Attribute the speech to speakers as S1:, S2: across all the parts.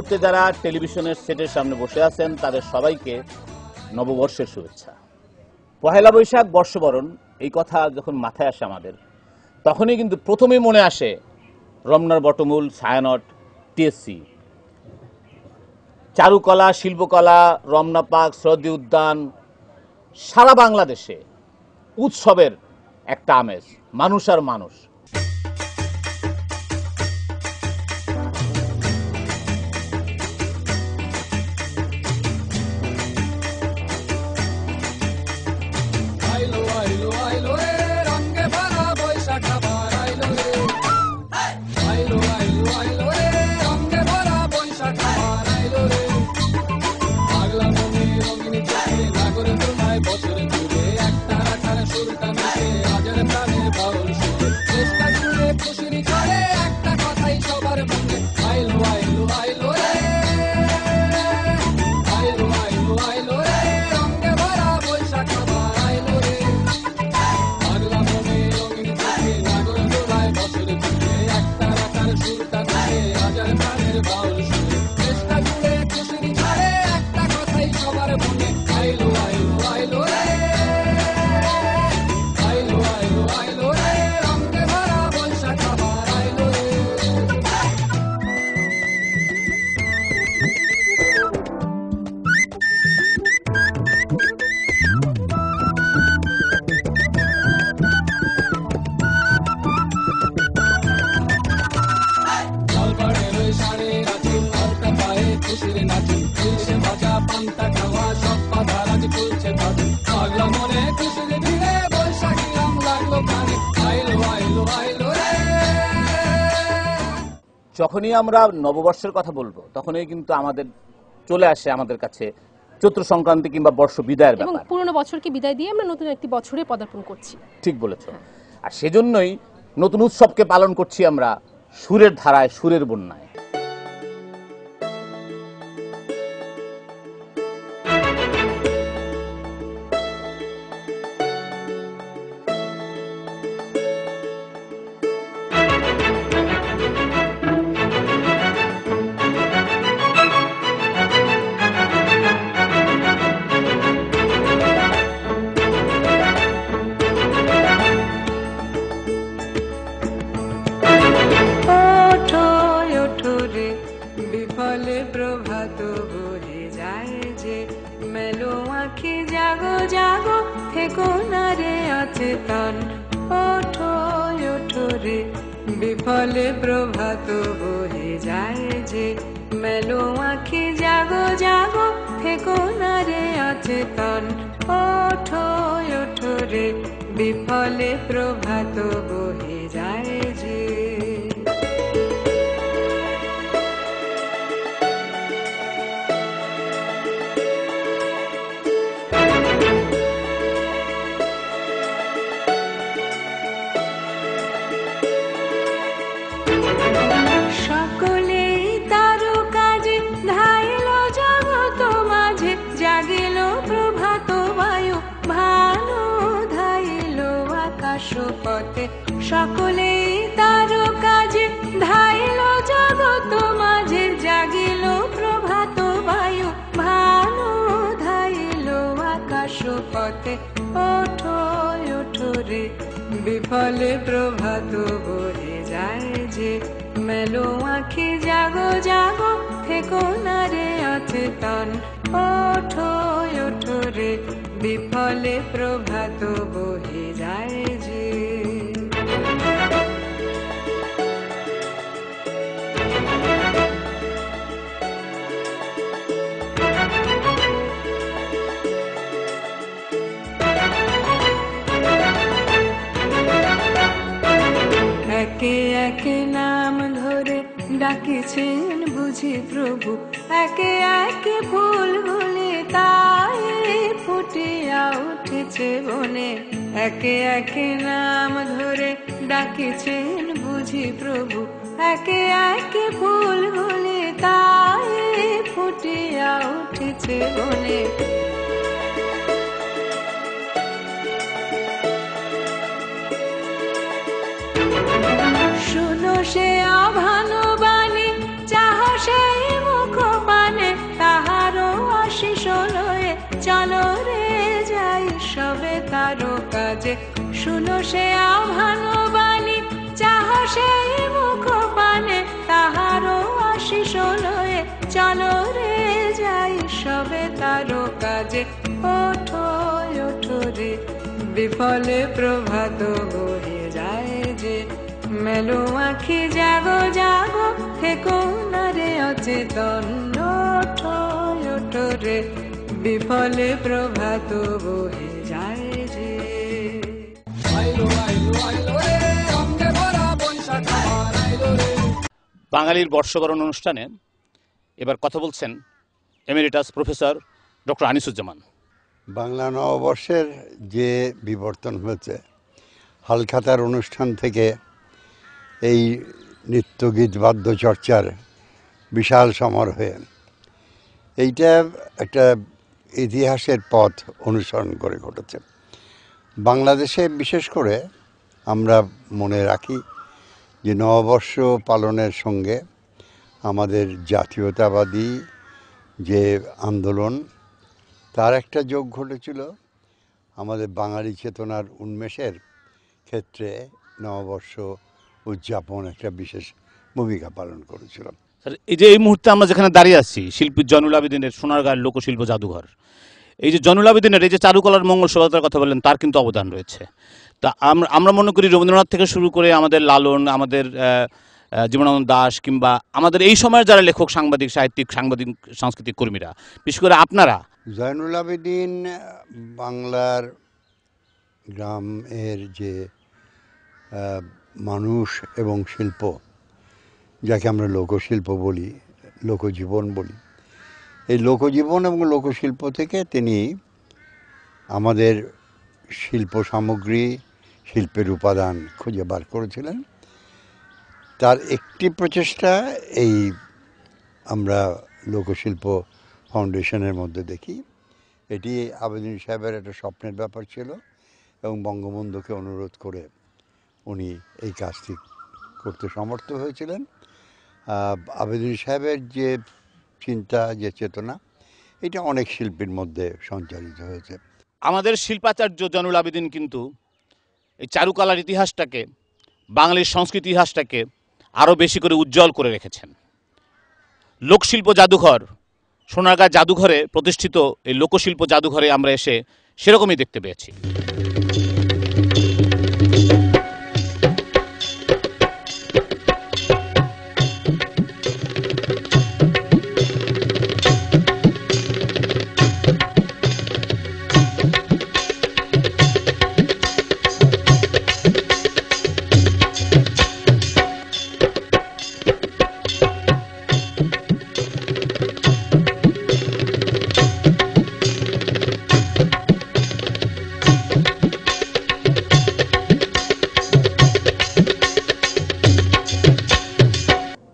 S1: মুহূর্তে যারা টেলিভিশনের সেটের সামনে বসে আছেন তাদের সবাইকে নববর্ষের শুভেচ্ছা। পহেলা বৈশাখ বর্ষবরণ এই কথা যখন মাথায় আসে আমাদের, তখনই কিন্তু প্রথমেই মনে আসে রমনার বটমূল, ছায়ানট, টিএসসি, চারুকলা, শিল্পকলা, রমনা পার্ক, সরোদ্দি উদ্যান, সারা বাংলাদেশে উৎসবের একটা আমেজ, মানুষ আর মানুষ। যখনই আমরা নববর্ষের কথা বলবো তখনই কিন্তু আমাদের চলে আসে আমাদের কাছে চৈত্র সংক্রান্তি কিংবা বর্ষ বিদায়ের ব্যাপার,
S2: এবং পুরনো বছরকে বিদায় দিয়ে আমরা নতুন একটি বছরে পদার্পণ করছি।
S1: ঠিক বলেছ। আর সেজন্যই নতুন উৎসবকে পালন করছি আমরা সুরের ধারায়, সুরের বন্যায়।
S3: বিফলে প্রভাত বহে যায় যে, মেলো আঁখি জাগো জাগো থেকো না রে অচেতন। ওঠো ওঠো রে বিফলে প্রভাত বহে যায় যে। সকলে তার কাজে ধাইল জগৎ মাঝে, জাগিল প্রভাত বায়ু ভানু ধাইল আকাশ পথে। ওঠো ওঠো রে বিফলে প্রভাত বহে যায় যে, মেলো আঁখি জাগো জাগো থেকো না রে অচেতন। ওঠো ওঠো রে বিফলে প্রভাত বহে যায় যে। একে একে নাম ধরে ডাকিছেন বুঝি প্রভু, একে একে ফুলগুলি তাই ফুটিয়া উঠেছে বনে। একে একে নাম ধরে ডাকিছেন বুঝি প্রভু, একে একে ফুলগুলি তাই ফুটিয়া উঠেছে বনে। শুনো সে অভানু বাণী, চাহ সেই মুখ চলো রে যাই সবে তারো কাজে, শুনো সে আহ্বান বাণী, চাহ সেই মুখ পানে তাহারও আশিস লয়ে, চলো রে যাই সবে তারো কাজে। ওঠো ওঠো রে বিফলে প্রভাত হয়ে যায় যে, মেলো আঁখি জাগো জাগো থেকো না রে অচেতন। ওঠো ওঠো রে বিফলে প্রভাত বহে যায় যে।
S1: বাঙালির বর্ষবরণ অনুষ্ঠানে এবার কথা বলছেন emeritus professor doctor Anisuzzaman.
S4: Bangla নববর্ষের যে বিবর্তন হয়েছে, হালখাতার অনুষ্ঠান থেকে এই নৃত্যগীত বাদ্যচর্চার বিশাল সমারোহে, এইটা একটা ইতিহাসের পথ অনুসরণ করে ঘটেছে। বাংলাদেশে বিশেষ করে আমরা মনে রাখি যে নববর্ষ পালনের সঙ্গে আমাদের জাতীয়তাবাদী যে আন্দোলন, তার একটা যোগ ঘটেছিল। আমাদের বাঙালি চেতনার উন্মেষের ক্ষেত্রে নববর্ষ উদযাপন একটা বিশেষ ভূমিকা পালন করেছিল।
S1: স্যার, এই যে এই মুহূর্তে আমরা যেখানে দাঁড়িয়ে আছি, শিল্পী জয়নুল আবেদিনের সোনারগাঁয়ের লোকশিল্প জাদুঘর, এই যে জয়নুল আবেদিনের এই যে চারুকলার মঙ্গল শোভাযাত্রার কথা বললেন, তার কিন্তু অবদান রয়েছে। তা আমরা মনে করি রবীন্দ্রনাথ থেকে শুরু করে আমাদের লালন, আমাদের জীবনানন্দ দাশ, কিংবা আমাদের এই সময়ের যারা লেখক, সাংবাদিক, সাহিত্যিক, সাংবাদিক, সাংস্কৃতিক কর্মীরা, বিশেষ করে আপনারা,
S4: জয়নুল আবেদিন বাংলার গ্রামের যে মানুষ এবং শিল্প, যাকে আমরা লোকশিল্প বলি, লোকজীবন বলি, এই লোকজীবন এবং লোকশিল্প থেকে তিনি আমাদের শিল্প সামগ্রী, শিল্পের উপাদান খুঁজে বার করেছিলেন। তার একটি প্রচেষ্টা এই আমরা লোকশিল্প ফাউন্ডেশনের মধ্যে দেখি। এটি আবেদিন সাহেবের একটা স্বপ্নের ব্যাপার ছিল এবং বঙ্গবন্ধুকে অনুরোধ করে উনি এই কাজটি করতে সমর্থ হয়েছিলেন। আবেদিন সাহেবের যে চিন্তা, যে চেতনা, এটা অনেক শিল্পীর মধ্যে সঞ্চারিত হয়েছে।
S1: আমাদের শিল্পাচার্য জয়নুল আবেদিন কিন্তু এই চারুকলার ইতিহাসটাকে, বাঙালির সংস্কৃতি ইতিহাসটাকে আরও বেশি করে উজ্জ্বল করে রেখেছেন। লোকশিল্প জাদুঘর, সোনারগাঁ জাদুঘরে প্রতিষ্ঠিত এই লোকশিল্প জাদুঘরে আমরা এসে সেরকমই দেখতে পেয়েছি।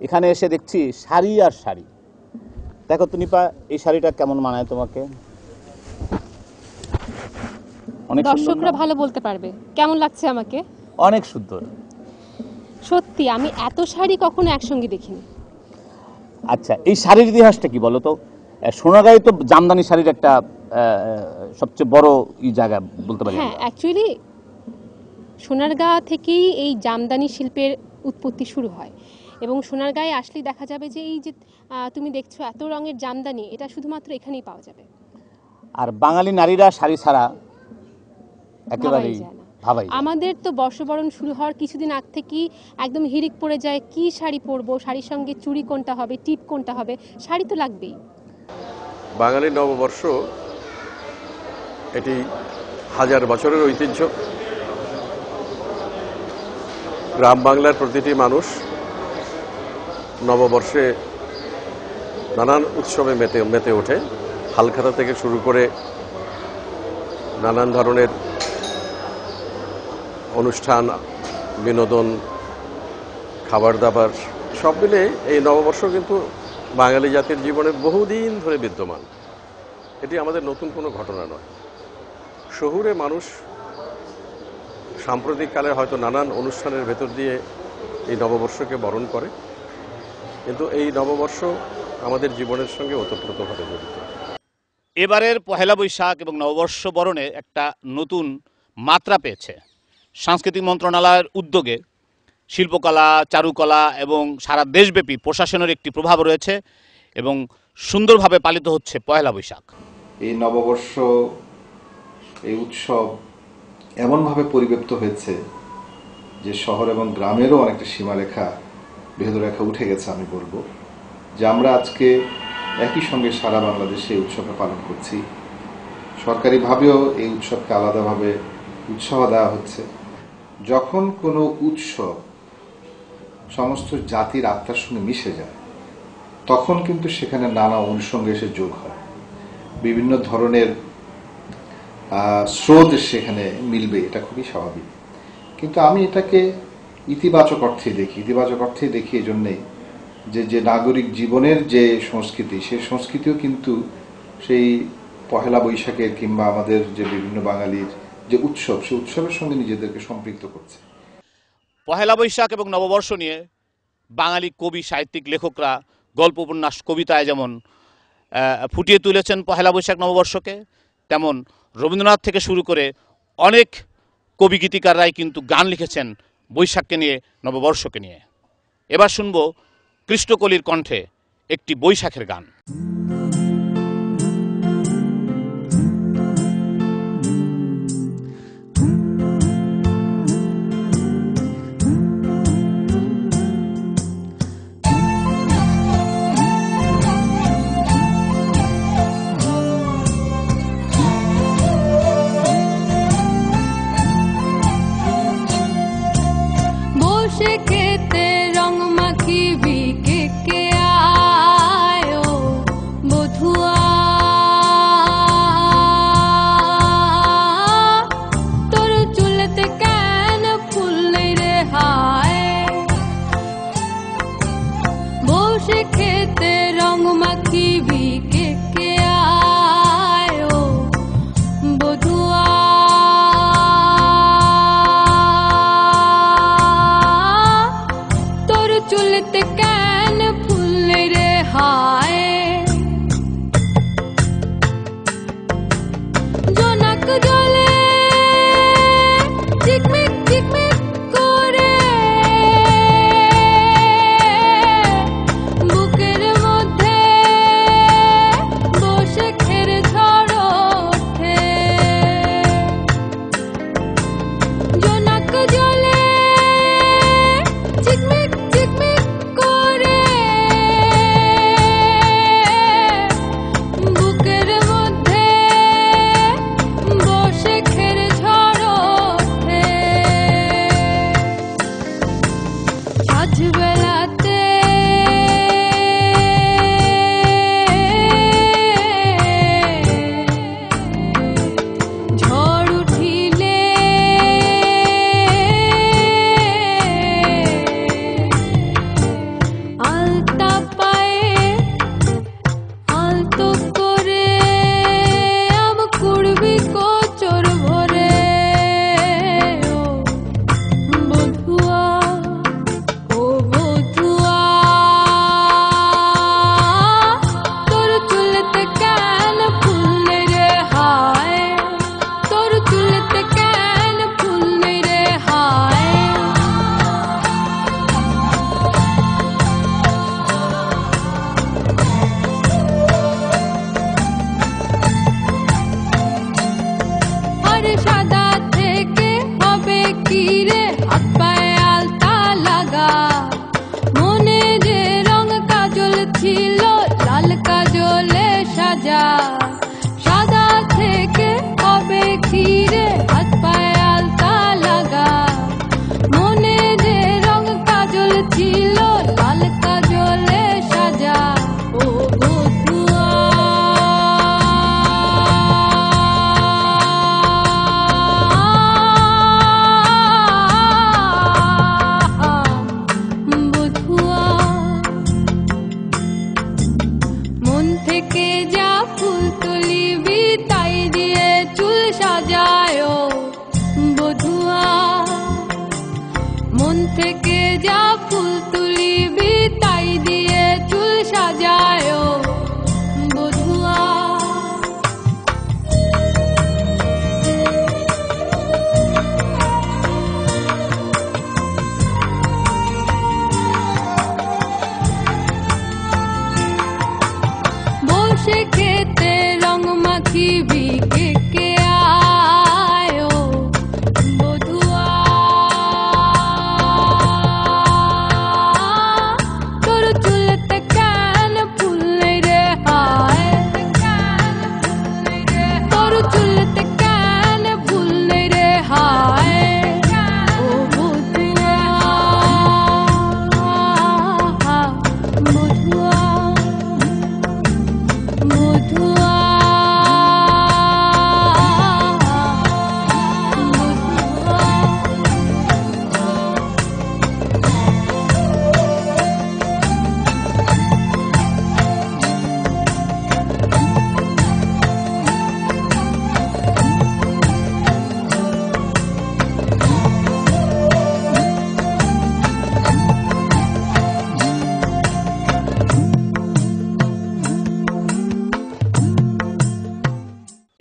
S1: এখানে এসে দেখছি শাড়ি আর শাড়ি। দেখো তো নিপা, এই শাড়িটা কেমন মানায় তোমাকে? অনেক সুন্দর
S2: দর্শকরা
S1: না?
S2: ভালো বলতে পারবে কেমন লাগছে আমাকে।
S1: অনেক সুন্দর।
S2: সত্যি আমি এত শাড়ি কখনো একসঙ্গে দেখিনি।
S1: আচ্ছা, এই শাড়ির ইতিহাসটা কি বলো তো? সোনারগাঁয়ে তো জামদানি শাড়ির একটা সবচেয়ে বড় জায়গা বলতে পারি।
S2: হ্যাঁ, অ্যাকচুয়ালি সোনারগাঁ থেকেই এই জামদানি শিল্পের উৎপত্তি শুরু হয় এবং সোনারগাঁয়ে আসলেই দেখা যাবে যে এই যে তুমি দেখছো এত রঙের জামদানি, এটা শুধুমাত্র এখানেই পাওয়া যাবে।
S1: আর বাঙালি নারীরা শাড়ি ছাড়া একেবারেই
S2: ভাবাই যায় না।
S1: ভাবাই যায় না।
S2: আমাদের তো বর্ষবরণ শুরু হওয়ার কিছুদিন আগ থেকেই একদম হিড়িক পড়ে যায়, কি শাড়ি পরবো, শাড়ির সঙ্গে চুড়ি কোনটা হবে, টিপ কোনটা হবে, শাড়ি তো লাগবেই।
S5: বাঙালি নববর্ষ এটি হাজার বছরের ঐতিহ্য। গ্রাম বাংলার প্রতিটি মানুষ নববর্ষে নানান উৎসবে মেতে ওঠে। হালখাতা থেকে শুরু করে নানান ধরনের অনুষ্ঠান, বিনোদন, খাবার দাবার সব মিলে এই নববর্ষ কিন্তু বাঙালি জাতির জীবনে বহুদিন ধরে বিদ্যমান। এটি আমাদের নতুন কোনো ঘটনা নয়। শহুরে মানুষ সাম্প্রতিককালে হয়তো নানান অনুষ্ঠানের ভেতর দিয়ে এই নববর্ষকে বরণ করে, কিন্তু এই নববর্ষ আমাদের জীবনের সঙ্গে ওতপ্রোতভাবে জড়িত।
S1: এবারের পহেলা বৈশাখ এবং নববর্ষ বরণে একটা নতুন মাত্রা পেয়েছে। সাংস্কৃতিক মন্ত্রণালয়ের উদ্যোগে শিল্পকলা, চারুকলা এবং সারা দেশব্যাপী প্রশাসনের একটি প্রভাব রয়েছে এবং সুন্দরভাবে পালিত হচ্ছে পহেলা বৈশাখ।
S6: এই নববর্ষ, এই উৎসব এমনভাবে পরিব্যাপ্ত হয়েছে যে শহর এবং গ্রামেরও অনেকটা সীমারেখা, ভেদরেখা উঠে গেছে। আমি বলবো যে আমরা আজকে একই সঙ্গে সারা বাংলাদেশে এই উৎসবটা পালন করছি। সরকারিভাবেও এই উৎসবকে আলাদাভাবে উৎসাহ দেওয়া হচ্ছে। যখন কোনো উৎসব সমস্ত জাতির আত্মার সঙ্গে মিশে যায়, তখন কিন্তু সেখানে নানা অনুষঙ্গ এসে যোগ হয়, বিভিন্ন ধরনের স্রোত সেখানে মিলবে, এটা খুবই স্বাভাবিক। কিন্তু আমি এটাকে ইতিবাচক অর্থে দেখি এই জন্যেই যে নাগরিক জীবনের যে সংস্কৃতি, সেই সংস্কৃতিও কিন্তু সেই পহেলা বৈশাখের কিংবা আমাদের যে বিভিন্ন বাঙালির যে উৎসব, সেই উৎসবের সঙ্গে নিজেদেরকে সম্পৃক্ত করছে।
S1: পহেলা বৈশাখ এবং নববর্ষ নিয়ে বাঙালি কবি, সাহিত্যিক, লেখকরা গল্প, উপন্যাস, কবিতায় যেমন ফুটিয়ে তুলেছেন পহেলা বৈশাখ নববর্ষকে, তেমন রবীন্দ্রনাথ থেকে শুরু করে অনেক কবি গীতিকাররাই কিন্তু গান লিখেছেন বৈশাখকে নিয়ে, নববর্ষকে নিয়ে। এবার শুনবো কৃষ্ণকলির কণ্ঠে একটি বৈশাখের গান।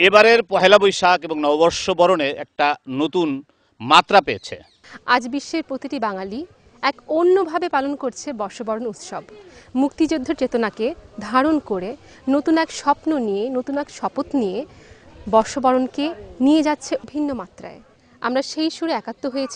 S1: এবারের পহেলা বৈশাখ এবং নববর্ষ বরণে একটা নতুন মাত্রা পেয়েছে।
S2: আজ বিশ্বের প্রতিটি বাঙালি এক অন্যভাবে পালন করছে বর্ষবরণ উৎসব। মুক্তিযুদ্ধের চেতনাকে ধারণ করে নতুন এক স্বপ্ন নিয়ে, নতুন এক শপথ নিয়ে বর্ষবরণকে নিয়ে যাচ্ছে ভিন্ন মাত্রায়। আমরা সেই সুরে একাত্ম হয়েছি।